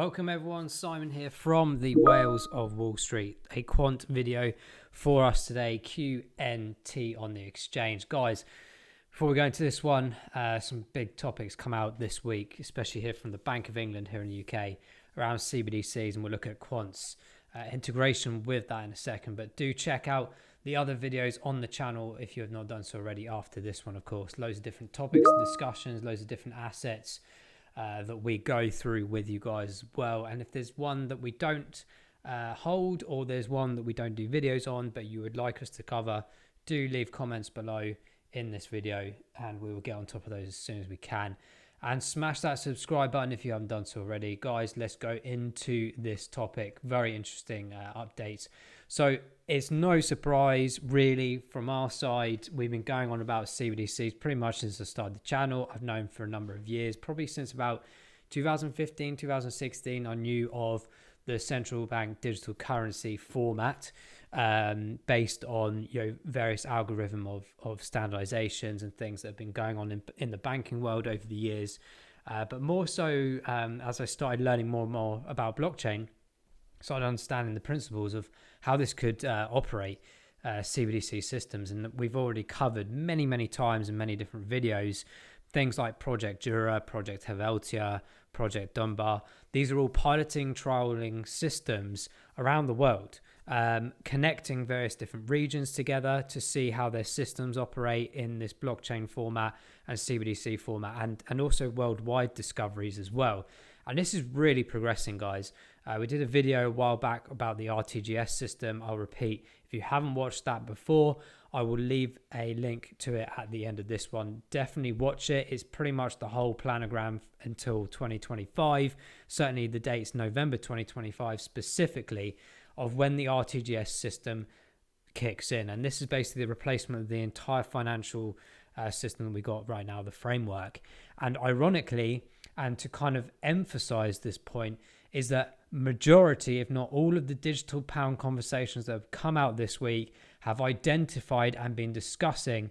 Welcome everyone, Simon here from the Whales of Wall Street. A quant video for us today, QNT on the exchange. Guys, before we go into this one, some big topics come out this week, especially here from the Bank of England here in the UK around CBDCs, and we'll look at quants integration with that in a second. But do check out the other videos on the channel if you have not done so already after this one, of course. Loads of different topics and discussions, loads of different assets that we go through with you guys as well. And if there's one that we don't hold, or there's one that we don't do videos on but you would like us to cover, do leave comments below in this video and we will get on top of those as soon as we can. And smash that subscribe button if you haven't done so already. Guys, let's go into this topic. Very interesting updates. So it's no surprise really from our side. We've been going on about CBDCs pretty much since I started the channel. I've known for a number of years, probably since about 2015, 2016, I knew of the central bank digital currency format based on various algorithm of standardizations and things that have been going on in the banking world over the years. But more so as I started learning more and more about blockchain, started understanding the principles of how this could operate CBDC systems. And we've already covered many times in many different videos things like Project Jura, Project Helvetia, Project Dunbar. These are all piloting, trialing systems around the world, connecting various different regions together to see how their systems operate in this blockchain format and CBDC format, and also worldwide discoveries as well. And this is really progressing, guys. We did a video a while back about the RTGS system. I'll repeat, if you haven't watched that before, I will leave a link to it at the end of this one. Definitely watch it. It's pretty much the whole planogram until 2025. Certainly the date's November 2025 specifically of when the RTGS system kicks in. And this is basically the replacement of the entire financial system that we got right now, the framework. And ironically, and to kind of emphasize this point, is that majority, if not all, of the digital pound conversations that have come out this week have identified and been discussing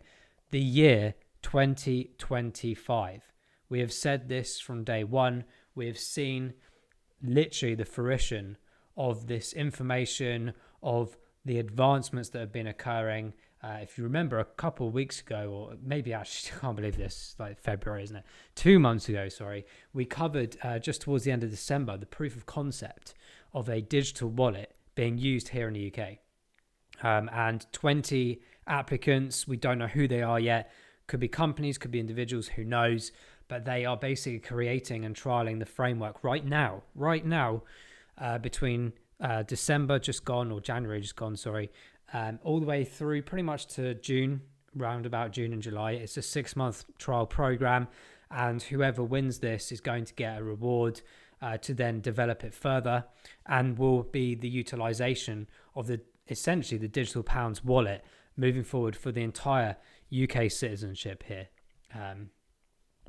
the year 2025. We have said this from day one. We have seen literally the fruition of this information, of the advancements that have been occurring. If you remember a couple of weeks ago, or maybe actually, I can't believe this, like February, isn't it? 2 months ago, sorry, we covered just towards the end of December, the proof of concept of a digital wallet being used here in the UK. And 20 applicants, we don't know who they are yet. Could be companies, could be individuals, who knows? But they are basically creating and trialing the framework right now, between December just gone, or January just gone, sorry, all the way through pretty much to June, round about June and July. It's a 6-month trial program, and whoever wins this is going to get a reward to then develop it further, and will be the utilization of essentially the digital pounds wallet moving forward for the entire UK citizenship here.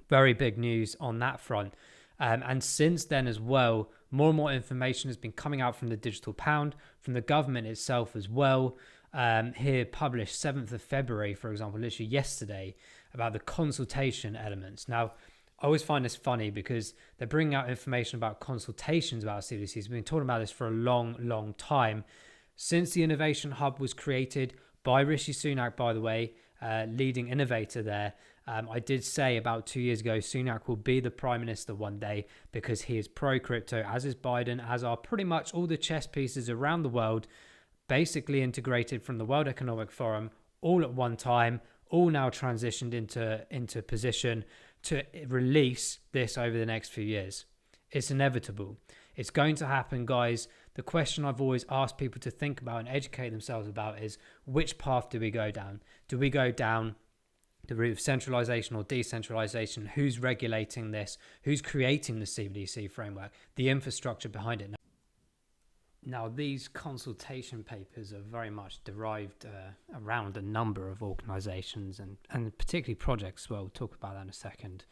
Very big news on that front. And since then as well, more and more information has been coming out from the digital pound, from the government itself as well. Here published 7th of February, for example, literally yesterday, about the consultation elements. Now, I always find this funny because they're bringing out information about consultations about CBDCs. We've been talking about this for a long time. Since the Innovation Hub was created by Rishi Sunak, by the way, leading innovator there, I did say about 2 years ago, Sunak will be the Prime Minister one day because he is pro-crypto, as is Biden, as are pretty much all the chess pieces around the world, basically integrated from the World Economic Forum all at one time, all now transitioned into position to release this over the next few years. It's inevitable. It's going to happen, guys. The question I've always asked people to think about and educate themselves about is, which path do we go down? Do we go down the route of centralization or decentralization? Who's regulating this? Who's creating the CBDC framework? The infrastructure behind it. Now, these consultation papers are very much derived around a number of organizations and particularly projects. Well, we'll talk about that in a second.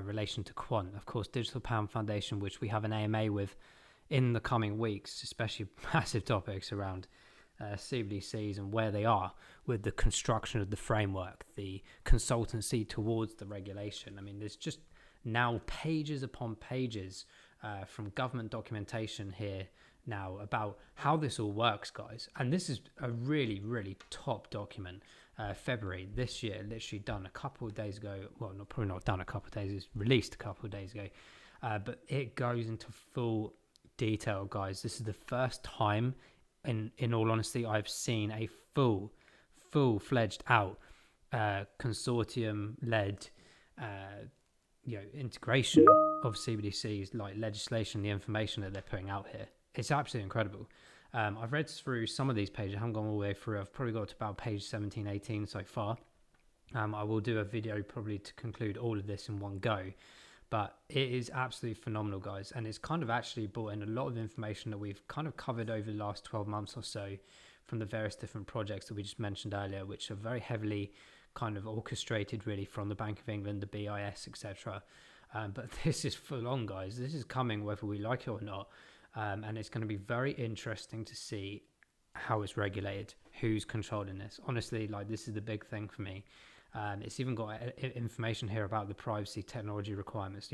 Relation to Quant, of course, Digital Pound Foundation, which we have an AMA with in the coming weeks, especially massive topics around CBDCs and where they are with the construction of the framework, the consultancy towards the regulation. I mean, there's just now pages upon pages from government documentation here now about how this all works, guys. And this is a really, really top document. February this year, literally done a couple of days ago. Well, probably not done a couple of days, it's released a couple of days ago. But it goes into full detail, guys. This is the first time, in all honesty, I've seen a full-fledged out consortium-led integration of CBDCs, like legislation, the information that they're putting out here. It's absolutely incredible. I've read through some of these pages. I haven't gone all the way through. I've probably got to about page 17, 18 so far. I will do a video probably to conclude all of this in one go. But it is absolutely phenomenal, guys. And it's kind of actually brought in a lot of information that we've kind of covered over the last 12 months or so from the various different projects that we just mentioned earlier, which are very heavily kind of orchestrated really from the Bank of England, the BIS, etc. But this is full on, guys. This is coming whether we like it or not. And it's going to be very interesting to see how it's regulated, who's controlling this. Honestly, like, this is the big thing for me. It's even got information here about the privacy technology requirements,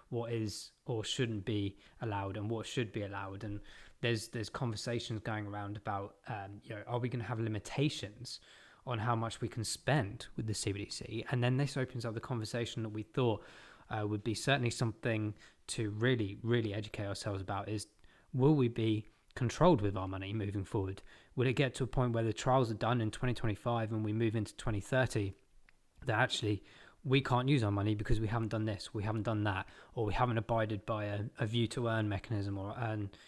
what is or shouldn't be allowed and what should be allowed. And there's conversations going around about, are we going to have limitations on how much we can spend with the CBDC? And then this opens up the conversation that we thought would be certainly something to really, really educate ourselves about is, will we be controlled with our money moving forward? Will it get to a point where the trials are done in 2025 and we move into 2030 that actually we can't use our money because we haven't done this, we haven't done that, or we haven't abided by a view to earn mechanism, or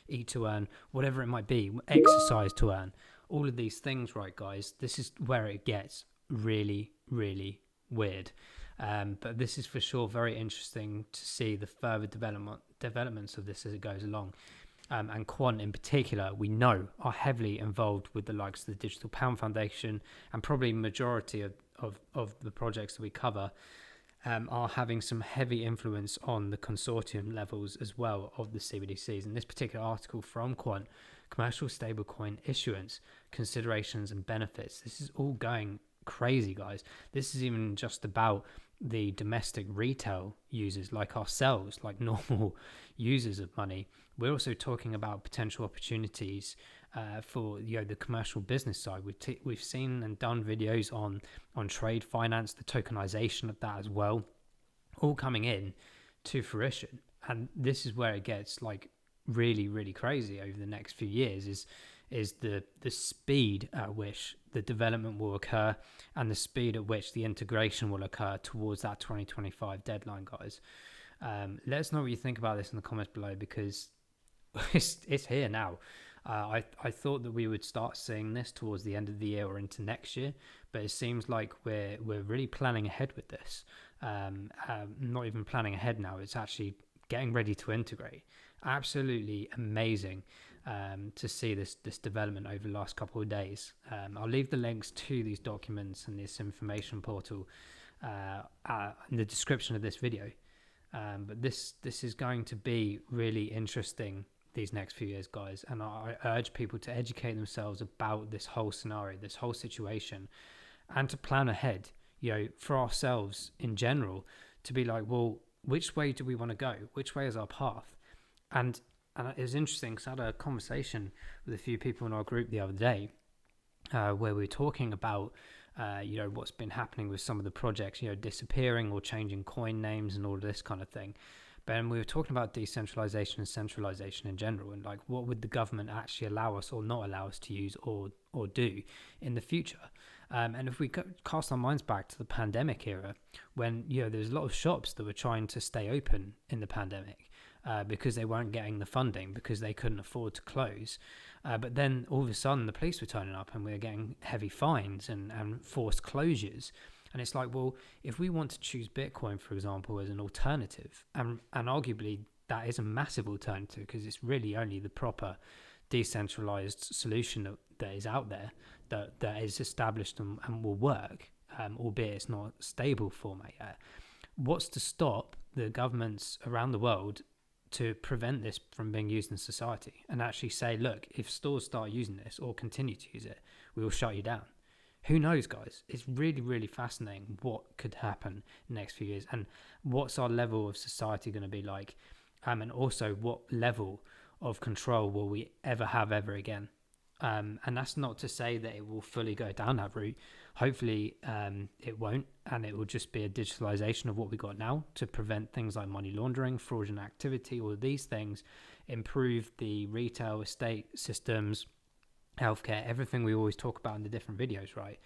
eat to earn, whatever it might be, exercise to earn, all of these things, right, guys? This is where it gets really, really weird. But this is for sure very interesting to see the further developments of this as it goes along. And Quant in particular, we know, are heavily involved with the likes of the Digital Pound Foundation, and probably majority of the projects that we cover are having some heavy influence on the consortium levels as well of the CBDCs. In this particular article from Quant, commercial stablecoin issuance, considerations and benefits. This is all going crazy, guys. This is even just about the domestic retail users like ourselves, like normal users of money. We're also talking about potential opportunities for the commercial business side. We've seen and done videos on trade finance, the tokenization of that as well, all coming in to fruition. And this is where it gets like really, really crazy over the next few years is the speed at which the development will occur and the speed at which the integration will occur towards that 2025 deadline, guys. Let us know what you think about this in the comments below, because it's here now. I thought that we would start seeing this towards the end of the year or into next year, but it seems like we're really planning ahead with this. Not even planning ahead now, it's actually getting ready to integrate. Absolutely amazing to see this development over the last couple of days. I'll leave the links to these documents and this information portal in the description of this video. But this is going to be really interesting these next few years, guys, and I urge people to educate themselves about this whole scenario, this whole situation, and to plan ahead, for ourselves in general, to be like, well, which way do we want to go? Which way is our path? And it was interesting because I had a conversation with a few people in our group the other day where we were talking about what's been happening with some of the projects, disappearing or changing coin names and all of this kind of thing. But we were talking about decentralization and centralization in general, and like, what would the government actually allow us or not allow us to use or do in the future? And if we cast our minds back to the pandemic era, when there's a lot of shops that were trying to stay open in the pandemic because they weren't getting the funding, because they couldn't afford to close. But then all of a sudden the police were turning up and we were getting heavy fines and forced closures. And it's like, well, if we want to choose Bitcoin, for example, as an alternative, and arguably that is a massive alternative because it's really only the proper decentralized solution that is out there that is established and will work, albeit it's not a stable format yet. What's to stop the governments around the world to prevent this from being used in society and actually say, look, if stores start using this or continue to use it, we will shut you down? Who knows, guys? It's really, really fascinating what could happen in the next few years, and what's our level of society going to be like And also what level of control will we ever have ever again. And that's not to say that it will fully go down that route. Hopefully it won't, and it will just be a digitalization of what we got now to prevent things like money laundering, fraudulent activity, all of these things, improve the retail estate systems, healthcare, everything we always talk about in the different videos, right?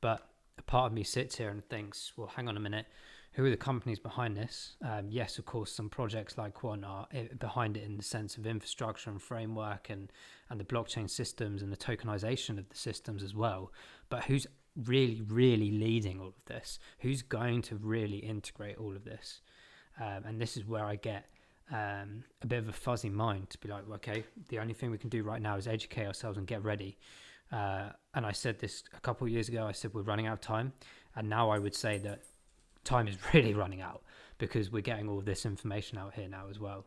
But a part of me sits here and thinks, well, hang on a minute, who are the companies behind this? Yes, of course, some projects like Quant are behind it in the sense of infrastructure and framework and the blockchain systems and the tokenization of the systems as well. But who's really, really leading all of this? Who's going to really integrate all of this? And this is where I get a bit of a fuzzy mind to be like, okay, the only thing we can do right now is educate ourselves and get ready. And I said this a couple of years ago, I said we're running out of time. And now I would say that time is really running out because we're getting all of this information out here now as well.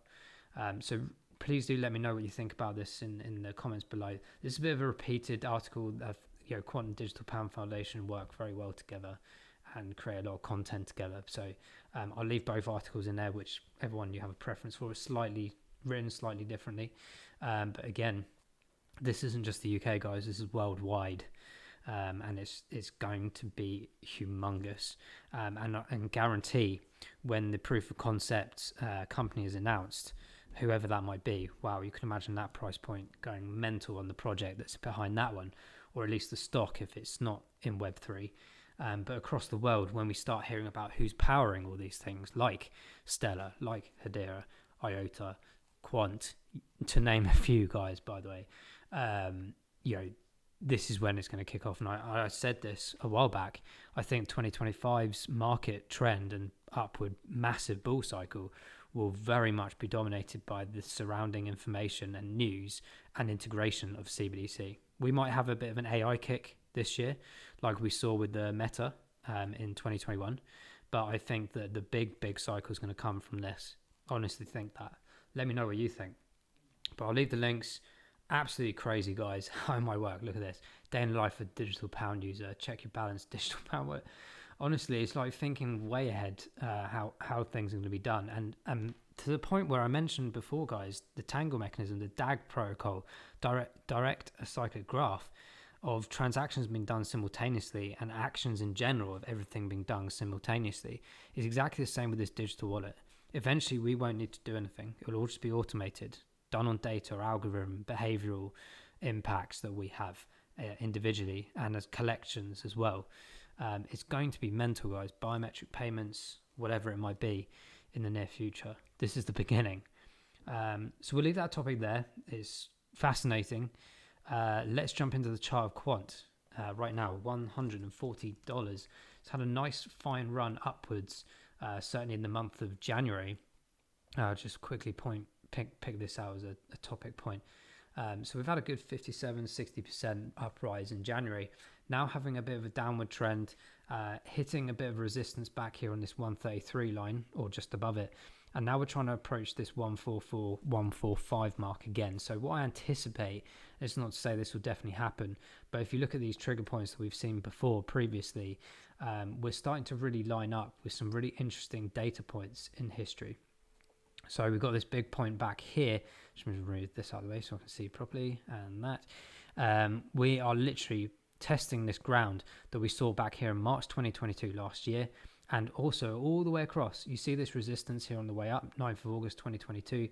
So please do let me know what you think about this in the comments below. This is a bit of a repeated article of, Quant and Digital Pound Foundation work very well together and create a lot of content together. So I'll leave both articles in there, which everyone you have a preference for is written slightly differently. But again, this isn't just the UK, guys. This is worldwide. And it's going to be humongous, and guarantee when the proof of concept company is announced, whoever that might be, wow, you can imagine that price point going mental on the project that's behind that one, or at least the stock if it's not in Web3. But across the world, when we start hearing about who's powering all these things, like Stellar, like Hedera, IOTA, Quant, to name a few, guys, by the way, this is when it's going to kick off. And I said this a while back. I think 2025's market trend and upward massive bull cycle will very much be dominated by the surrounding information and news and integration of CBDC. We might have a bit of an AI kick this year, like we saw with the Meta in 2021. But I think that the big cycle is going to come from this. I honestly think that. Let me know what you think. But I'll leave the links. Absolutely crazy, guys. Oh my work, look at this. Day in the life of digital pound user. Check your balance, digital pound work. Honestly, it's like thinking way ahead how things are going to be done. And to the point where I mentioned before, guys, the Tangle mechanism, the DAG protocol, direct acyclic graph of transactions being done simultaneously and actions in general of everything being done simultaneously is exactly the same with this digital wallet. Eventually, we won't need to do anything. It will all just be automated, done on data or algorithm, behavioral impacts that we have individually and as collections as well. It's going to be mental, guys. Biometric payments, whatever it might be in the near future. This is the beginning. So we'll leave that topic there. It's fascinating. Let's jump into the chart of Quant. Right now, $140. It's had a nice fine run upwards, certainly in the month of January. Just quickly pick this out as a topic point. So we've had a good 57-60% uprise in January, now having a bit of a downward trend, hitting a bit of resistance back here on this 133 line or just above it, and now we're trying to approach this 144 145 mark again. So what I anticipate, it's not to say this will definitely happen, but if you look at these trigger points that we've seen previously, we're starting to really line up with some really interesting data points in history. So we've got this big point back here. Just going to remove this out of the way so I can see properly. And that we are literally testing this ground that we saw back here in March 2022 last year. And also all the way across, you see this resistance here on the way up, 9th of August 2022.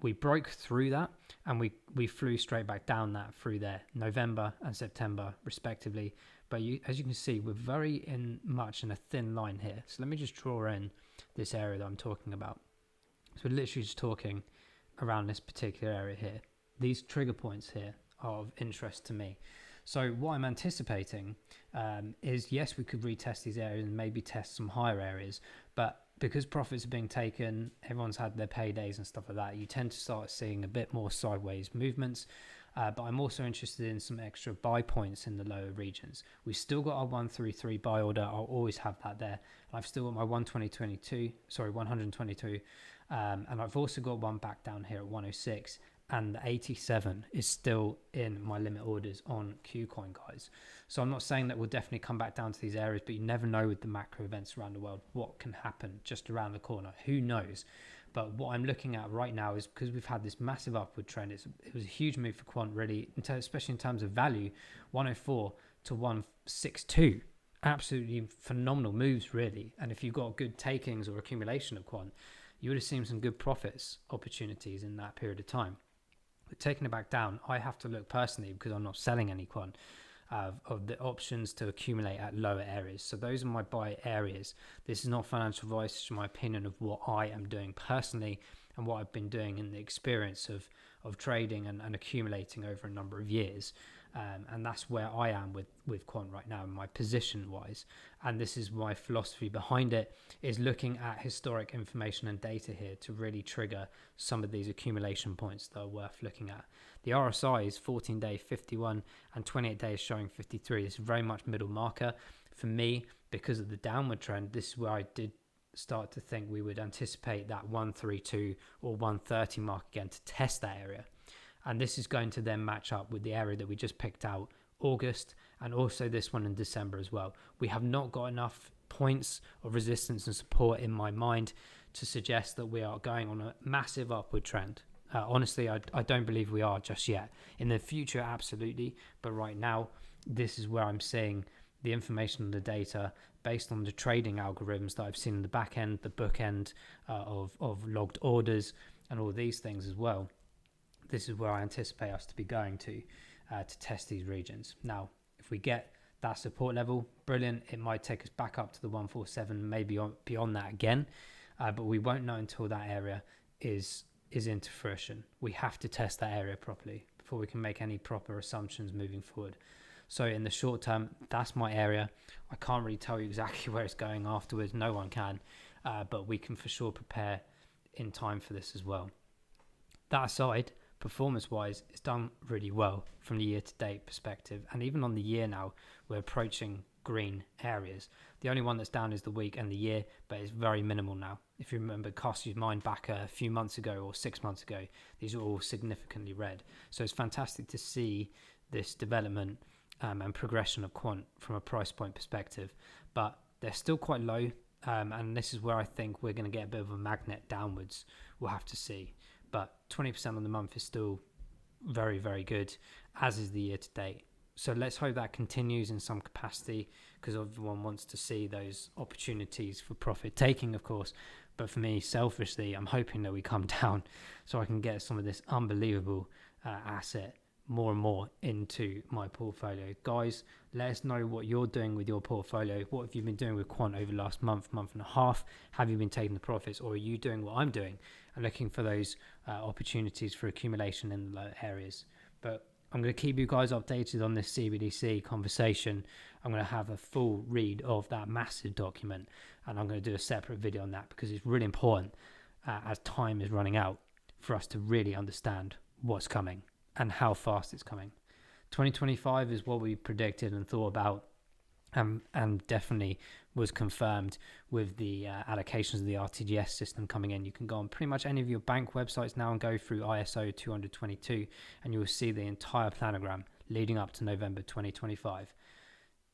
We broke through that and we flew straight back down that through there, November and September respectively. But as you can see, we're very much in a thin line here. So let me just draw in this area that I'm talking about. So we're literally just talking around this particular area here. These trigger points here are of interest to me. So what I'm anticipating is, yes, we could retest these areas and maybe test some higher areas, but because profits are being taken, everyone's had their paydays and stuff like that, you tend to start seeing a bit more sideways movements. But I'm also interested in some extra buy points in the lower regions. We've still got our 133 buy order. I'll always have that there. I've still got my 122, and I've also got one back down here at 106, and the 87 is still in my limit orders on Qcoin, guys. So I'm not saying that we'll definitely come back down to these areas, but you never know with the macro events around the world what can happen just around the corner. Who knows? But what I'm looking at right now is, because we've had this massive upward trend, it was a huge move for quant, really, especially in terms of value. 104 to 162, absolutely phenomenal moves, really. And if you've got good takings or accumulation of quant, you would have seen some good profits opportunities in that period of time. But taking it back down, I have to look personally, because I'm not selling any quant, of the options to accumulate at lower areas. So those are my buy areas. This is not financial advice, it's my opinion of what I am doing personally and what I've been doing in the experience of trading and accumulating over a number of years. And that's where I am with quant right now, my position wise. And this is my philosophy behind it, is looking at historic information and data here to really trigger some of these accumulation points that are worth looking at. The RSI is 14-day 51 and 28 days showing 53. This is very much middle marker for me. Because of the downward trend, this is where I did start to think we would anticipate that 132 or 130 mark again to test that area. And this is going to then match up with the area that we just picked out, August, and also this one in December as well. We have not got enough points of resistance and support in my mind to suggest that we are going on a massive upward trend. Honestly, I don't believe we are just yet. In the future, absolutely. But right now, this is where I'm seeing the information and the data based on the trading algorithms that I've seen in the back end, the book end of logged orders, and all these things as well. This is where I anticipate us to be going to test these regions. Now, if we get that support level, brilliant. It might take us back up to the 147, maybe beyond that again, but we won't know until that area is into fruition. We have to test that area properly before we can make any proper assumptions moving forward. So in the short term, that's my area. I can't really tell you exactly where it's going afterwards. No one can, but we can for sure prepare in time for this as well. That aside, performance-wise, it's done really well from the year-to-date perspective. And even on the year now, we're approaching green areas. The only one that's down is the week and the year, but it's very minimal now. If you remember, cast your mind back a few months ago or 6 months ago, these are all significantly red. So it's fantastic to see this development and progression of quant from a price point perspective. But they're still quite low, and this is where I think we're going to get a bit of a magnet downwards. We'll have to see. But 20% on the month is still very, very good, as is the year to date. So let's hope that continues in some capacity, because everyone wants to see those opportunities for profit taking, of course. But for me, selfishly, I'm hoping that we come down so I can get some of this unbelievable asset more and more into my portfolio. Guys, let us know what you're doing with your portfolio. What have you been doing with quant over the last month and a half? Have you been taking the profits, or are you doing what I'm doing and looking for those opportunities for accumulation in the low areas? But I'm going to keep you guys updated on this CBDC conversation. I'm going to have a full read of that massive document, and I'm going to do a separate video on that, because it's really important as time is running out for us to really understand what's coming and how fast it's coming. 2025 is what we predicted and thought about, and definitely was confirmed with the allocations of the RTGS system coming in. You can go on pretty much any of your bank websites now and go through ISO20022, and you will see the entire planogram leading up to November 2025.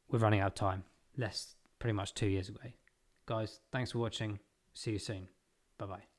We're running out of time, pretty much 2 years away. Guys, thanks for watching. See you soon. Bye-bye.